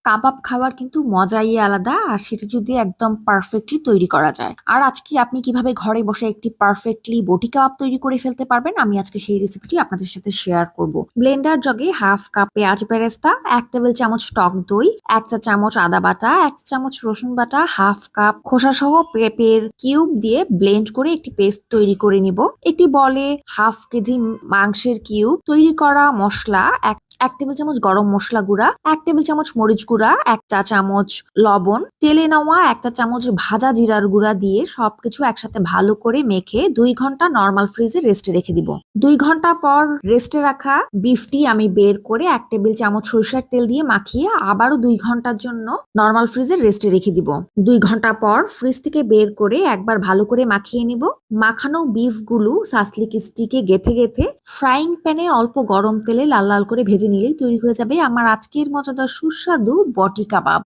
কাবাব খাওয়ার কিন্তু মজাই আলাদা আর সেটা যদি একদম পারফেক্টলি তৈরি করা যায়। আর আজকে আপনি কিভাবে ঘরে বসে একটি পারফেক্টলি বটি কাবাব তৈরি করে ফেলতে পারবেন আমি আজকে সেই রেসিপিটি আপনাদের সাথে শেয়ার করব। ব্লেন্ডার জগে হাফ কাপ পেঁয়াজ বেরেস্তা, 1 টেবিল চামচ টক দই, 1 চা চামচ আদা বাটা, 1 চা চামচ রসুন বাটা, হাফ কাপ খোসা সহ পেঁপের কিউব দিয়ে ব্লেন্ড করে একটি পেস্ট তৈরি করে নিব। একটি বলে হাফ কেজি মাংসের কিউব, তৈরি করা মশলা, এক টেবিল চামচ গরম মশলা গুঁড়া, 1 টেবিল চামচ মরিচ গুঁড়া, 1 চা চামচ লবণ, তেলে নেওয়া 1 চা চামচ ভাজা জিরার গুঁড়া দিয়ে সবকিছু একসাথে ভালো করে মেখে 2 ঘন্টা নরমাল ফ্রিজে রেস্টে রেখে দিব। 2 ঘন্টা পর রেস্টে রাখা বিফটি আমি বের করে 1 টেবিল চামচ সরিষার তেল দিয়ে মাখিয়ে আবারও 2 ঘন্টার জন্য নরমাল ফ্রিজে রেস্টে রেখে দিব। 2 ঘন্টা পর ফ্রিজ থেকে বের করে একবার ভালো করে মাখিয়ে নিব। মাখানো বিফ গুলো সাসলিক স্টিকে গেথে গেথে ফ্রাইং প্যানে অল্প গরম তেলে লাল লাল করে ভেজে নিলেই তৈরি হয়ে যাবে আমার আজকের মজাদার সুস্বাদু বটি কাবাব।